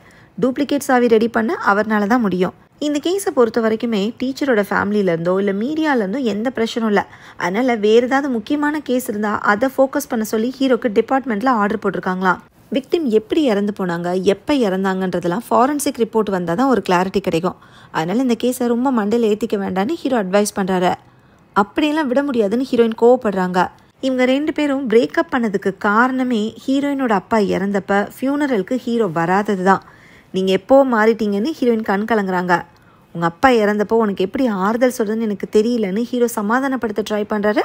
டூப்ளிகேட் சாவி ரெடி பண்ண அவர்னால தான் முடியும். இந்த கேஸை பொறுத்த வரைக்குமே டீச்சரோட ஃபேமிலியிலேருந்தோ இல்லை மீடியாவிலேருந்தோ எந்த பிரச்சனையும் இல்லை. அதனால் வேறு ஏதாவது முக்கியமான கேஸ் இருந்தால் அதை ஃபோக்கஸ் பண்ண சொல்லி ஹீரோக்கு டிபார்ட்மெண்ட்டில் ஆர்டர் போட்டிருக்காங்களாம். விக்டிம் எப்படி இறந்து போனாங்க, எப்போ இறந்தாங்கன்றதெல்லாம் ஃபாரன்சிக் ரிப்போர்ட் வந்தால் தான் ஒரு கிளாரிட்டி கிடைக்கும். அதனால் இந்த கேஸை ரொம்ப மண்டையில் ஏற்றிக்க வேண்டான்னு ஹீரோ அட்வைஸ் பண்ணுறாரு. அப்படியெல்லாம் விட முடியாதுன்னு ஹீரோயின் கோவப்படுறாங்க. இவங்க 2 பேரும் பிரேக்கப் பண்ணதுக்கு காரணமே ஹீரோயினோட அப்பா இறந்தப்ப ஃபியூனரலுக்கு ஹீரோ வராதது தான். நீங்கள் எப்போ மாறிட்டீங்கன்னு ஹீரோயின் கண் கலங்குறாங்க. உங்கள் அப்பா இறந்தப்போ உனக்கு எப்படி ஆறுதல் சொல்கிறதுன்னு எனக்கு தெரியலன்னு ஹீரோ சமாதானப்படுத்த ட்ரை பண்ணுறாரு.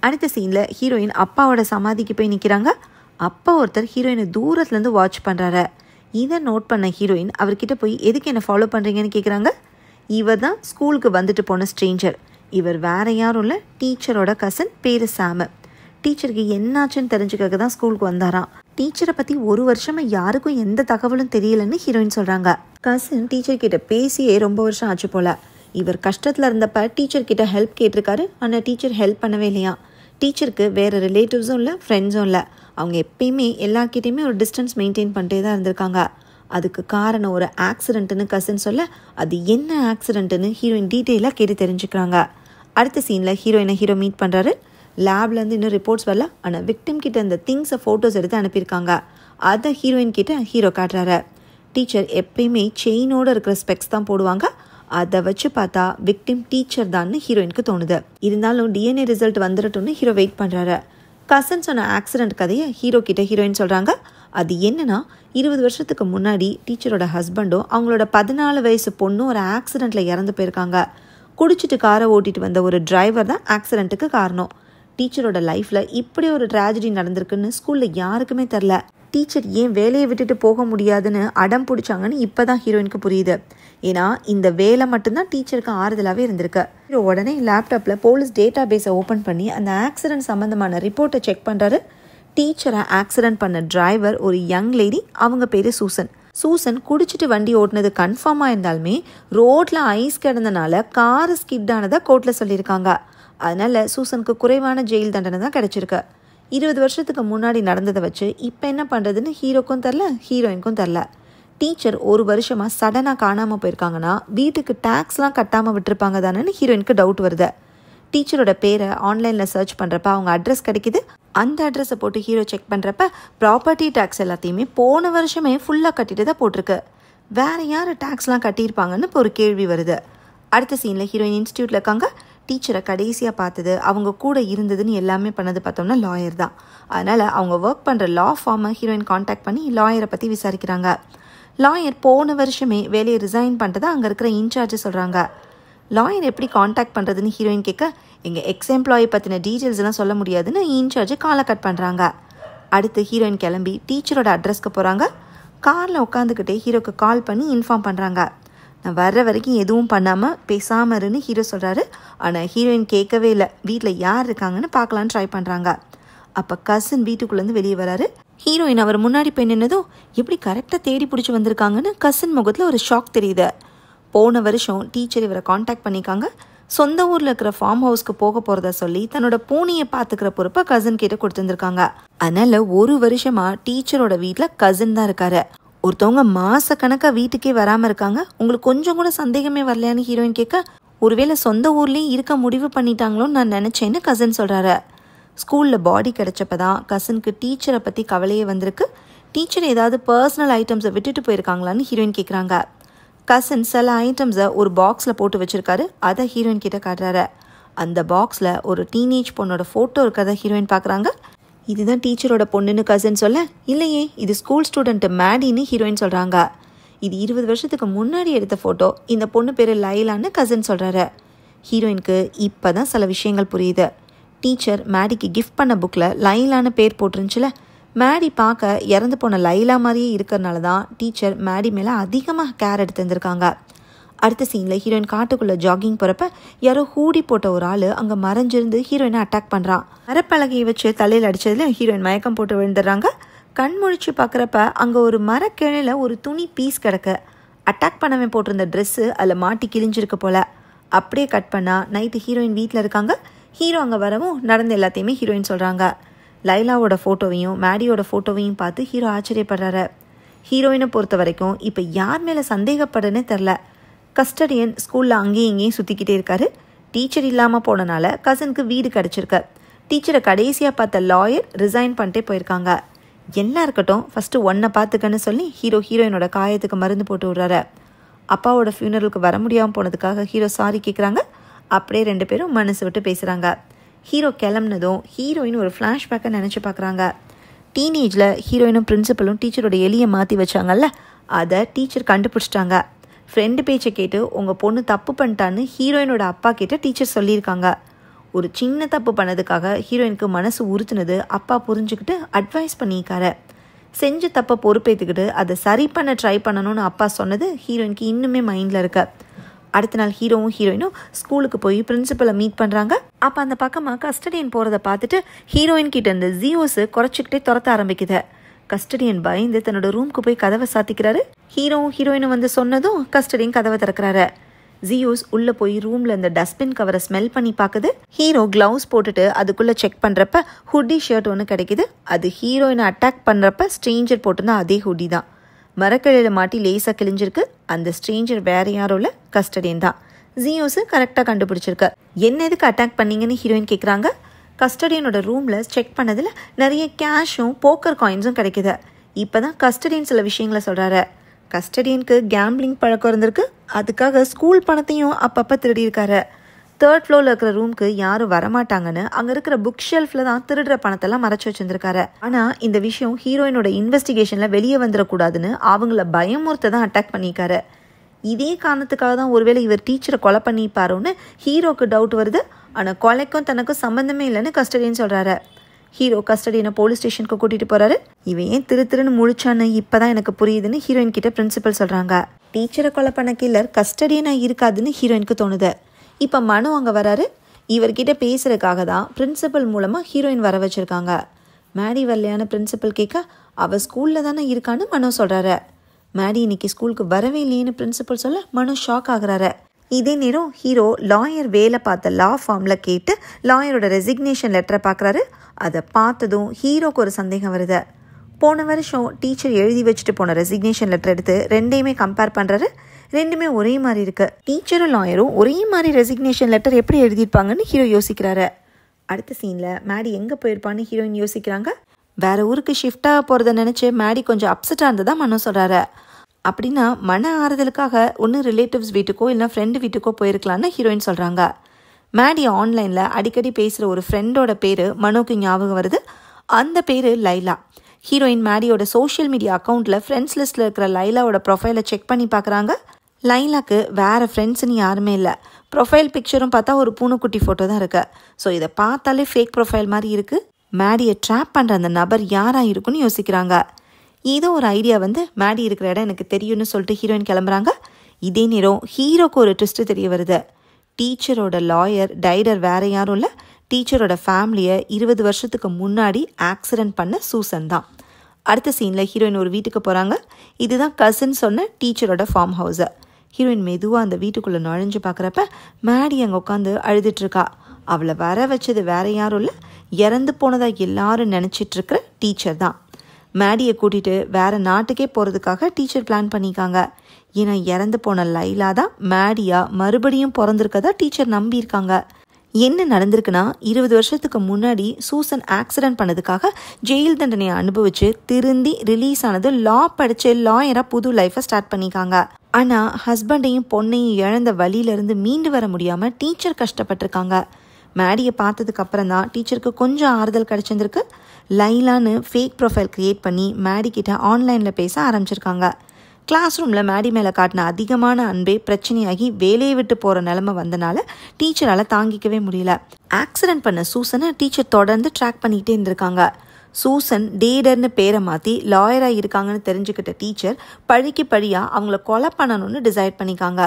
அடுத்த சீனில் ஹீரோயின் அப்பாவோட சமாதிக்கு போய் நிற்கிறாங்க. அப்பா ஒருத்தர் ஹீரோயினை தூரத்துலேருந்து வாட்ச் பண்ணுறாரு. இதை நோட் பண்ண ஹீரோயின் அவர்கிட்ட போய் எதுக்கு என்னை ஃபாலோ பண்ணுறீங்கன்னு கேட்குறாங்க. இவர் தான் ஸ்கூலுக்கு வந்துட்டு போன ஸ்ட்ரேஞ்சர். இவர் வேற யாரும் இல்லை, டீச்சரோட கசன், பேரு சாமு. டீச்சருக்கு என்னாச்சுன்னு தெரிஞ்சுக்க தான் ஸ்கூலுக்கு வந்தாராம். டீச்சரை பற்றி 1 வருஷமாக யாருக்கும் எந்த தகவலும் தெரியலன்னு ஹீரோயின் சொல்கிறாங்க. கசின் டீச்சர்கிட்ட பேசியே ரொம்ப வருஷம் ஆச்சு போல். இவர் கஷ்டத்தில் இருந்தப்ப டீச்சர்கிட்ட ஹெல்ப் கேட்டிருக்காரு. ஆனால் டீச்சர் ஹெல்ப் பண்ணவே இல்லையா. டீச்சருக்கு வேறு ரிலேட்டிவ்ஸும் இல்லை, ஃப்ரெண்ட்ஸும் இல்லை. அவங்க எப்பயுமே எல்லார்கிட்டையுமே ஒரு டிஸ்டன்ஸ் மெயின்டைன் பண்ணிட்டே தான் இருந்திருக்காங்க. அதுக்கு காரணம் ஒரு ஆக்சிடென்ட்டுன்னு கசின் சொல்ல, அது என்ன ஆக்சிடென்ட்டுன்னு ஹீரோயின் டீட்டெயிலாக கேட்டு தெரிஞ்சுக்கிறாங்க. அடுத்த சீனில் ஹீரோயினை ஹீரோ மீட் பண்ணுறாரு. லேப்லேருந்து இன்னும் ரிப்போர்ட்ஸ் வரல, ஆனால் விக்டிம் கிட்ட இந்த திங்ஸை ஃபோட்டோஸ் எடுத்து அனுப்பியிருக்காங்க. அதை ஹீரோயின் கிட்ட ஹீரோ காட்டுறாரு. டீச்சர் எப்பயுமே செயினோடு இருக்கிற ஸ்பெக்ஸ் தான் போடுவாங்க. அதை வச்சு பார்த்தா விக்டிம் டீச்சர் தான்னு ஹீரோயினுக்கு தோணுது. இருந்தாலும் டிஎன்ஏ ரிசல்ட் வந்துடட்டும்னு ஹீரோ வெயிட் பண்ணுறாரு. கசன் சொன்ன ஆக்சிடென்ட் கதையை ஹீரோ கிட்ட ஹீரோயின் சொல்கிறாங்க. அது என்னன்னா, 20 வருஷத்துக்கு முன்னாடி டீச்சரோட ஹஸ்பண்டும் அவங்களோட 14 வயசு பொண்ணும் ஒரு ஆக்சிடெண்ட்டில் இறந்து போயிருக்காங்க. குடிச்சிட்டு காரை ஓட்டிட்டு வந்த ஒரு டிரைவர் தான் ஆக்சிடென்ட்டுக்கு காரணம். டீச்சரோட லைஃப்பில் இப்படி ஒரு ட்ராஜடி நடந்திருக்குன்னு ஸ்கூலில் யாருக்குமே தெரில. டீச்சர் ஏன் வேலையை விட்டுட்டு போக முடியாதுன்னு அடம் பிடிச்சாங்கன்னு இப்போ தான் ஹீரோயினுக்கு புரியுது. ஏன்னா இந்த வேலை மட்டும்தான் டீச்சருக்கு ஆறுதலாகவே இருந்திருக்கு. உடனே லேப்டாப்பில் போலீஸ் டேட்டா பேஸை ஓப்பன் பண்ணி அந்த ஆக்சிடென்ட் சம்மந்தமான ரிப்போர்ட்டை செக் பண்ணுறாரு. டீச்சரை ஆக்சிடென்ட் பண்ண டிரைவர் ஒரு யங் லேடி, அவங்க பேர் சூசன். சூசன் குடிச்சிட்டு வண்டி ஓட்டினது கன்ஃபார்மாக இருந்தாலுமே ரோட்டில் ஐஸ் கிடந்தனால கார் ஸ்கிட் ஆனதாக கோர்ட்டில் சொல்லியிருக்காங்க. அதனால் சூசனுக்கு குறைவான ஜெயில் தண்டனை தான் கிடச்சிருக்கு. 20 வருஷத்துக்கு முன்னாடி நடந்ததை வச்சு இப்போ என்ன பண்ணுறதுன்னு ஹீரோக்கும் தெரில, ஹீரோயினுக்கும் தெரில. டீச்சர் 1 வருஷமாக சடனாக காணாமல் போயிருக்காங்கன்னா வீட்டுக்கு டேக்ஸ்லாம் கட்டாமல் விட்டுருப்பாங்க தானேன்னு ஹீரோயினுக்கு டவுட் வருது. டீச்சரோட பேரை ஆன்லைனில் சர்ச் பண்ணுறப்ப அவங்க அட்ரஸ் கிடைக்கிது. அந்த அட்ரஸை போட்டு ஹீரோ செக் பண்ணுறப்ப ப்ராப்பர்ட்டி டேக்ஸ் எல்லாத்தையுமே போன வருஷமே ஃபுல்லாக கட்டிட்டு தான் போட்டிருக்கு. வேறு யார் டேக்ஸ்லாம் கட்டியிருப்பாங்கன்னு இப்போ ஒரு கேள்வி வருது. அடுத்த சீனில் ஹீரோயின் இன்ஸ்டியூட்டில் இருக்காங்க. டீச்சரை கடைசியாக பார்த்தது, அவங்க கூட இருந்ததுன்னு எல்லாமே பண்ணது பார்த்தோம்னா லாயர் தான். அதனால் அவங்க ஒர்க் பண்ணுற லா ஃபார்மை ஹீரோயின் காண்டாக்ட் பண்ணி லாயரை பற்றி விசாரிக்கிறாங்க. லாயர் போன வருஷமே வேலையை ரிசைன் பண்ணிட்டதை அங்கே இருக்கிற இன்சார்ஜ் சொல்கிறாங்க. லாயர் எப்படி காண்டாக்ட் பண்ணுறதுன்னு ஹீரோயின் கேட்க, எங்கள் எக்ஸ் எம்ப்ளாயி பற்றின டீட்டெயில்ஸ்லாம் சொல்ல முடியாதுன்னு இன்சார்ஜ் காலை கட் பண்ணுறாங்க. அடுத்து ஹீரோயின் கிளம்பி டீச்சரோட அட்ரஸ்க்கு போகிறாங்க. காரில் உட்காந்துக்கிட்டே ஹீரோக்கு கால் பண்ணி இன்ஃபார்ம் பண்ணுறாங்க. நான் வர்ற வரைக்கும் எதுவும் பண்ணாமல் பேசாமல் இருன்னு ஹீரோ சொல்கிறாரு. ஆனால் ஹீரோயின் கேட்கவே இல்லை. வீட்டில் யார் இருக்காங்கன்னு பார்க்கலான்னு ட்ரை பண்ணுறாங்க. அப்போ கசின் வீட்டுக்குள்ளேருந்து வெளியே வராரு. ஹீரோயின் அவர் முன்னாடி போய் நின்னதும் எப்படி கரெக்டாக தேடி பிடிச்சி வந்திருக்காங்கன்னு கசின் முகத்தில் ஒரு ஷாக் தெரியுது. போன வருஷம் டீச்சர் இவரை காண்டாக்ட் பண்ணிக்காங்க. சொந்த ஊரில் இருக்கிற ஃபார்ம் ஹவுஸ்க்கு போக போகிறத சொல்லி தன்னோட பூனையை பார்த்துக்கிற பொறுப்பை கசின் கிட்ட கொடுத்துருந்துருக்காங்க. அதனால் 1 வருஷமாக டீச்சரோட வீட்டில் கசின் தான் இருக்காரு. ஒருத்தவங்க மாசக்கணக்காக வீட்டுக்கே வராமல் இருக்காங்க, உங்களுக்கு கொஞ்சம் கூட சந்தேகமே வரலையான்னு ஹீரோயின் கேட்க, ஒருவேளை சொந்த ஊர்லேயும் இருக்க முடிவு பண்ணிட்டாங்களோன்னு நான் நினச்சேன்னு கசின் சொல்கிறாரு. ஸ்கூலில் பாடி கிடச்சப்ப தான் கசினுக்கு டீச்சரை பற்றி கவலையே வந்திருக்கு. டீச்சர் ஏதாவது பர்சனல் ஐட்டம்ஸை விட்டுட்டு போயிருக்காங்களான்னு ஹீரோயின் கேட்குறாங்க. கசின் சில ஐட்டம்ஸை ஒரு பாக்ஸில் போட்டு வச்சுருக்காரு. அதை ஹீரோயின் கிட்ட காட்டுறாரு. அந்த பாக்ஸில் ஒரு டீனேஜ் பொண்ணோட ஃபோட்டோ இருக்கிறத ஹீரோயின் பார்க்குறாங்க. இதுதான் டீச்சரோட பொண்ணுன்னு கசின் சொல்ல, இல்லையே இது ஸ்கூல் ஸ்டூடெண்ட்டு மேடின்னு ஹீரோயின் சொல்கிறாங்க. இது 20 வருஷத்துக்கு முன்னாடி எடுத்த ஃபோட்டோ, இந்த பொண்ணு பேர் லைலான்னு கசின் சொல்கிறாரு. ஹீரோயினுக்கு இப்போ தான் சில விஷயங்கள் புரியுது. டீச்சர் மேடிக்கு கிஃப்ட் பண்ண புக்கில் லைலான்னு பேர் போட்டுருந்துச்சுல, மேடி பார்க்க இறந்து போன லைலா மாதிரியே இருக்கிறனால தான் டீச்சர் மேடி மேலே அதிகமாக கேர் எடுத்து வந்திருக்காங்க. அடுத்த சீனில் ஹீரோயின் காட்டுக்குள்ளே ஜாகிங் போகிறப்ப யாரோ ஹூடி போட்ட ஒரு ஆள் அங்கே மறைஞ்சிருந்து ஹீரோயினை அட்டாக் பண்ணுறான். மரப்பலகையை வச்சு தலையில் அடித்ததில் ஹீரோயின் மயக்கம் போட்டு விழுந்துடுறாங்க. கண் முழிச்சு பார்க்குறப்ப அங்கே ஒரு மரக்கிளையில் ஒரு துணி பீஸ் கிடக்கு. அட்டாக் பண்ணவே போட்டிருந்த ட்ரெஸ்ஸு அதில் மாட்டி கிழிஞ்சிருக்கு போல். அப்படியே கட் பண்ணால் நைட்டு ஹீரோயின் வீட்டில் இருக்காங்க. ஹீரோ அங்கே வரவும் நடந்த எல்லாத்தையுமே ஹீரோயின் சொல்கிறாங்க. லைலாவோட ஃபோட்டோவையும் மேடியோட ஃபோட்டோவையும் பார்த்து ஹீரோ ஆச்சரியப்படுறாரு. ஹீரோயினை பொறுத்த வரைக்கும் இப்போ யார் மேலே சந்தேகப்படுன்னு தெரில. கஸ்டடியன் ஸ்கூலில் அங்கேயும் இங்கேயும் சுற்றிக்கிட்டே இருக்காரு. டீச்சர் இல்லாமல் போனனால கசினுக்கு வீடு கிடச்சிருக்கு. டீச்சரை கடைசியாக பார்த்த லாயர் ரிசைன் பண்ணிட்டே போயிருக்காங்க. எல்லாம் இருக்கட்டும், ஃபஸ்ட்டு ஒன்றை பார்த்துக்கன்னு சொல்லி ஹீரோயினோட காயத்துக்கு மருந்து போட்டு விட்றாரு. அப்பாவோட ஃபியூனரலுக்கு வர முடியாமல் போனதுக்காக ஹீரோ சாரி கேட்குறாங்க. அப்படியே 2 பேரும் மனசு விட்டு பேசுகிறாங்க. ஹீரோ கிளம்புனதும் ஹீரோயின் ஒரு ஃப்ளாஷ்பேக்கை நினச்சி பார்க்குறாங்க. டீனேஜில் ஹீரோயினும் பிரின்சிபலும் டீச்சரோட எலியை மாற்றி வச்சாங்கல்ல, அதை டீச்சர் கண்டுபிடிச்சிட்டாங்க. ஃப்ரெண்டு பேச்சை கேட்டு உங்கள் பொண்ணு தப்பு பண்ணிட்டான்னு ஹீரோயினோட அப்பா கிட்ட டீச்சர் சொல்லியிருக்காங்க. ஒரு சின்ன தப்பு பண்ணதுக்காக ஹீரோயினுக்கு மனசு உறுத்துனது அப்பா புரிஞ்சுக்கிட்டு அட்வைஸ் பண்ணியிருக்காரு. செஞ்ச தப்பை பொறுப்பேற்றுக்கிட்டு அதை சரி பண்ண ட்ரை பண்ணணும்னு அப்பா சொன்னது ஹீரோயினுக்கு இன்னுமே மைண்டில் இருக்கு. அடுத்த நாள் ஹீரோவும் ஹீரோயினும் ஸ்கூலுக்கு போய் பிரின்சிபலை மீட் பண்ணுறாங்க. அப்போ அந்த பக்கமாக கஸ்டடியன் போகிறத பார்த்துட்டு ஹீரோயின் கிட்ட இருந்த ஜியோஸு குறைச்சிக்கிட்டே துரத்த ஆரம்பிக்குது. கஸ்டடியன் பயந்து தன்னோட ரூமுக்கு போய் கதவை சாத்திக்கிறாரு. ஹீரோவும் ஹீரோயினும் வந்து சொன்னதும் கஸ்டடியன் கதவை திறக்கிறாரு. ஜியோஸ் உள்ளே போய் ரூமில் இந்த டஸ்ட்பின் கவரை ஸ்மெல் பண்ணி பார்க்குது. ஹீரோ க்ளவுஸ் போட்டுட்டு அதுக்குள்ளே செக் பண்ணுறப்ப ஹுட்டி ஷர்ட் ஒன்று கிடைக்குது. அது ஹீரோயினை அட்டாக் பண்ணுறப்ப ஸ்ட்ரேஞ்சர் போட்டிருந்தா அதே ஹுட்டி தான். மரக்கிளையில் மாட்டி லேசாக கிழிஞ்சிருக்கு. அந்த ஸ்ட்ரேஞ்சர் வேற யாரும் இல்லை, கஸ்டடியன் தான். ஜியோஸு கரெக்டாக கண்டுபிடிச்சிருக்கு. என்ன எதுக்கு அட்டாக் பண்ணீங்கன்னு ஹீரோயின் கேட்குறாங்க. கஸ்டடியனோட ரூமில் செக் பண்ணதில் நிறைய கேஷும் போக்கர் காயின்ஸும் கிடைக்குது. இப்போ தான் கஸ்டடியன் சில விஷயங்களை சொல்கிறாரு. கஸ்டடியனுக்கு கேம்பிளிங் பழக்கம் இருந்திருக்கு. அதுக்காக ஸ்கூல் பணத்தையும் அப்பப்போ திருடி இருக்காரு. 3rd ஃப்ளோரில் இருக்கிற ரூமுக்கு யாரும் வரமாட்டாங்கன்னு அங்கே இருக்கிற புக் ஷெல்ஃபில் தான் திருடுற பணத்தெல்லாம் மறைச்சி வச்சுருந்துருக்காரு. ஆனால் இந்த விஷயம் ஹீரோயினோட இன்வெஸ்டிகேஷனில் வெளியே வந்துடக்கூடாதுன்னு அவங்கள பயமுறுத்த தான் அட்டாக் பண்ணியிருக்காரு. இதே காரணத்துக்காக தான் ஒருவேளை இவர் டீச்சரை கொலை பண்ணிப்பாரோன்னு ஹீரோக்கு டவுட் வருது. ஆனால் கொலைக்கும் தனக்கும் சம்மந்தமே இல்லைன்னு கஸ்டடியன் சொல்கிறாரு. ஹீரோ கஸ்டடியனை போலீஸ் ஸ்டேஷனுக்கு கூட்டிகிட்டு போகிறாரு. இவன் ஏன் திருன்னு முழிச்சான்னு இப்போ தான் எனக்கு புரியுதுன்னு ஹீரோயின் கிட்ட பிரின்சிபல் சொல்கிறாங்க. டீச்சரை கொலை பண்ண கில்லர் கஸ்டடியனாக இருக்காதுன்னு ஹீரோயினுக்கு தோணுது. இப்போ மனு அங்கே வராரு. இவர்கிட்ட பேசுறதுக்காக தான் பிரின்சிபல் மூலமாக ஹீரோயின் வர வச்சுருக்காங்க. மேடி வரலையான பிரின்சிபல் கேட்க அவள் ஸ்கூலில் தானே இருக்கான்னு மனு சொல்கிறாரு. மேடி இன்னைக்கு ஸ்கூலுக்கு வரவே இல்லையேன்னு பிரின்சிபல் சொல்ல மனு ஷாக் ஆகுறாரு. இதே நேரம் ஹீரோ லாயர் வேலை பார்த்த லா ஃபார்மில் கேட்டு லாயரோட ரெசிக்னேஷன் லெட்டரை பார்க்குறாரு. அதை பார்த்ததும் ஹீரோக்கு ஒரு சந்தேகம் வருது. போன வருஷம் டீச்சர் எழுதி வச்சுட்டு போன ரெசிக்னேஷன் லெட்டர் எடுத்து ரெண்டையுமே கம்பேர் பண்ணுறாரு. ரெண்டுமே ஒரே மாதிரி இருக்கு. டீச்சரும் லாயரும் ஒரே மாதிரி ரெசிக்னேஷன் லெட்டர் எப்படி எழுதியிருப்பாங்கன்னு ஹீரோ யோசிக்கிறாரு. அடுத்த சீனில் மேடி எங்கே போயிருப்பான்னு ஹீரோயின் யோசிக்கிறாங்க. வேற ஊருக்கு ஷிஃப்டாக போகிறத நினச்சி மேடி கொஞ்சம் அப்செட்டாக இருந்ததா மனோ சொல்கிறாரு. அப்படின்னா மன ஆறுதலுக்காக ஒன்று ரிலேட்டிவ்ஸ் வீட்டுக்கோ இல்லை ஃப்ரெண்டு வீட்டுக்கோ போயிருக்கலான்னு ஹீரோயின் சொல்கிறாங்க. மேடி ஆன்லைனில் அடிக்கடி பேசுகிற ஒரு ஃப்ரெண்டோட பேர் மனோக்கு ஞாபகம் வருது. அந்த பேர் லைலா. ஹீரோயின் மேடியோட சோஷியல் மீடியா அக்கௌண்ட்டில் ஃப்ரெண்ட்ஸ் லிஸ்ட்டில் இருக்கிற லைலாவோட ப்ரொஃபைலை செக் பண்ணி பார்க்குறாங்க. லைலாக்கு வேறு ஃப்ரெண்ட்ஸுன்னு யாருமே இல்லை. ப்ரொஃபைல் பிக்சரும் பார்த்தா ஒரு பூனைக்குட்டி ஃபோட்டோ தான் இருக்குது. ஸோ இதை பார்த்தாலே ஃபேக் ப்ரொஃபைல் மாதிரி இருக்குது. மேடியை ட்ராப் பண்ணுற அந்த நபர் யாராக இருக்குன்னு யோசிக்கிறாங்க. ஏதோ ஒரு ஐடியா வந்து மேடி இருக்கிற இடம் எனக்கு தெரியும்னு சொல்லிட்டு ஹீரோயின் கிளம்புறாங்க. இதே நேரம் ஹீரோக்கு ஒரு ட்விஸ்ட்டு தெரிய வருது. டீச்சரோட லாயர் டைடர் வேற யாரும் இல்லை, டீச்சரோட ஃபேமிலியை 20 வருஷத்துக்கு முன்னாடி ஆக்சிடென்ட் பண்ண சூசன் தான். அடுத்த சீனில் ஹீரோயின் ஒரு வீட்டுக்கு போகிறாங்க. இதுதான் கசின் சொன்ன டீச்சரோட ஃபார்ம் ஹவுஸு. ஹீரோயின் மெதுவாக அந்த வீட்டுக்குள்ளே நுழைஞ்சு பார்க்குறப்ப மேடி அங்கே உட்காந்து அழுதுட்டுருக்கா. அவளை வர வச்சது வேற யாரும் இல்லை, இறந்து போனதாக எல்லாரும் நினச்சிட்ருக்கிற டீச்சர் தான். மேடியை கூட்டிட்டு வேற நாட்டுக்கே போறதுக்காக டீச்சர் பிளான் பண்ணிக்காங்க. ஏன்னா இறந்து போன லைலா தான் மேடியா மறுபடியும் பிறந்திருக்கதா டீச்சர் நம்பியிருக்காங்க. என்ன நடந்திருக்குன்னா 20 வருஷத்துக்கு முன்னாடி சூசன் ஆக்சிடென்ட் பண்ணதுக்காக ஜெயில் தண்டனையை அனுபவிச்சு திருந்தி ரிலீஸ் ஆனது லா படிச்சு லாயரா புது லைஃபை ஸ்டார்ட் பண்ணிக்காங்க. ஆனா ஹஸ்பண்டையும் பொண்ணையும் இழந்த வழியிலிருந்து மீண்டு வர முடியாம டீச்சர் கஷ்டப்பட்டிருக்காங்க. மேடியை பார்த்ததுக்கு அப்புறம் தான் டீச்சருக்கு கொஞ்சம் ஆறுதல் கிடைச்சிருந்திருக்கு. லைலான்னு ஃபேக் ப்ரொஃபைல் கிரியேட் பண்ணி மேடி கிட்ட ஆன்லைனில் பேச ஆரம்பிச்சிருக்காங்க. கிளாஸ் ரூமில் மேடி மேலே காட்டின அதிகமான அன்பே பிரச்சனையாகி வேலையை விட்டு போகிற நிலைமை வந்தனால டீச்சரால் தாங்கிக்கவே முடியல. ஆக்சிடென்ட் பண்ண சூசனை டீச்சர் தொடர்ந்து ட்ராக் பண்ணிக்கிட்டே இருந்திருக்காங்க. சூசன் டேடர்னு பேரை மாற்றி லாயராக இருக்காங்கன்னு தெரிஞ்சுக்கிட்ட டீச்சர் பழிக்கு பழியாக அவங்கள கொலை பண்ணணும்னு டிசைட் பண்ணிக்காங்க.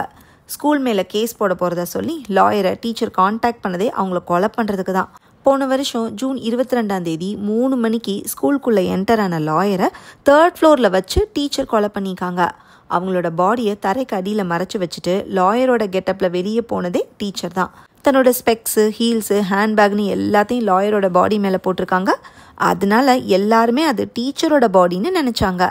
ஸ்கூல் மேலே கேஸ் போட போகிறதா சொல்லி லாயரை டீச்சர் கான்டாக்ட் பண்ணதே அவங்கள கொலை பண்ணுறதுக்கு தான். போன வருஷம் ஜூன் 22 3 மணிக்கு ஸ்கூலுக்குள்ளே என்டர் ஆன லாயரை 3rd ஃப்ளோரில் வச்சு டீச்சர் கொலை பண்ணிக்காங்க. அவங்களோட பாடியை தரைக்கு அடியில் மறைச்சி வச்சுட்டு லாயரோட கெட்டப்பில் வெளியே போனதே டீச்சர் தான். தன்னோட ஸ்பெக்ஸு, ஹீல்ஸு, ஹேண்ட்பேக்னு எல்லாத்தையும் லாயரோட பாடி மேலே போட்டிருக்காங்க. அதனால எல்லாருமே அது டீச்சரோட பாடின்னு நினச்சாங்க.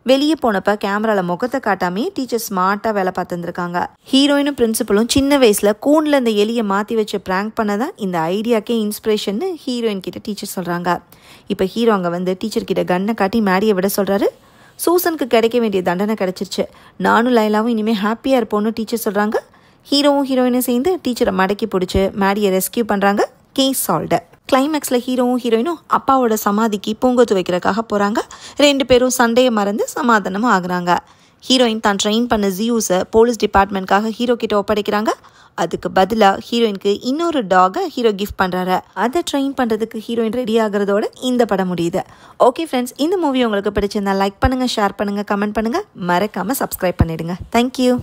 வெளியே போனப்ப கேமராவில் முகத்தை காட்டாமே டீச்சர் ஸ்மார்ட்டாக வேலை பார்த்துருந்துருக்காங்க. ஹீரோயினும் பிரின்சிபலும் சின்ன வயசில் கூண்டில் இந்த எலியை மாற்றி வச்சு ப்ராங்க் பண்ணதான் இந்த ஐடியாக்கே இன்ஸ்பிரேஷன்னு ஹீரோயின் கிட்ட டீச்சர் சொல்கிறாங்க. இப்போ ஹீரோ அங்கே வந்து டீச்சர் கிட்ட கன்னை காட்டி மேடியை விட சொல்கிறாரு. சூசனுக்கு கிடைக்க வேண்டிய தண்டனை கிடைச்சிருச்சு, நானும் லைலாவும் இனிமேல் ஹாப்பியாக இருப்போம்னு டீச்சர் சொல்கிறாங்க. ஹீரோவும் ஹீரோயினும் சேர்ந்து டீச்சரை மடக்கி பிடிச்சி மேடியை ரெஸ்கியூ பண்ணுறாங்க. Case solved. கிளைமேக்ஸில் ஹீரோவும் ஹீரோயினும் அப்பாவோட சமாதிக்கு பூங்கொத்து வைக்கிறதுக்காக போகிறாங்க. 2 பேரும் சண்டையை மறந்து சமாதானமும் ஆகுறாங்க. ஹீரோயின் தான் ட்ரெயின் பண்ண ஜியூஸை போலீஸ் டிபார்ட்மெண்ட்காக ஹீரோ கிட்ட ஒப்படைக்கிறாங்க. அதுக்கு பதிலாக ஹீரோயினுக்கு இன்னொரு டாகை ஹீரோ கிஃப்ட் பண்ணுறாரு. அதை ட்ரெயின் பண்ணுறதுக்கு ஹீரோயின் ரெடி ஆகிறதோட இந்த படம் முடியுது. ஓகே ஃப்ரெண்ட்ஸ், இந்த மூவி உங்களுக்கு பிடிச்சிருந்தா லைக் பண்ணுங்கள், ஷேர் பண்ணுங்கள், கமெண்ட் பண்ணுங்கள், மறக்காமல் சப்ஸ்கிரைப் பண்ணிடுங்க. தேங்க்யூ.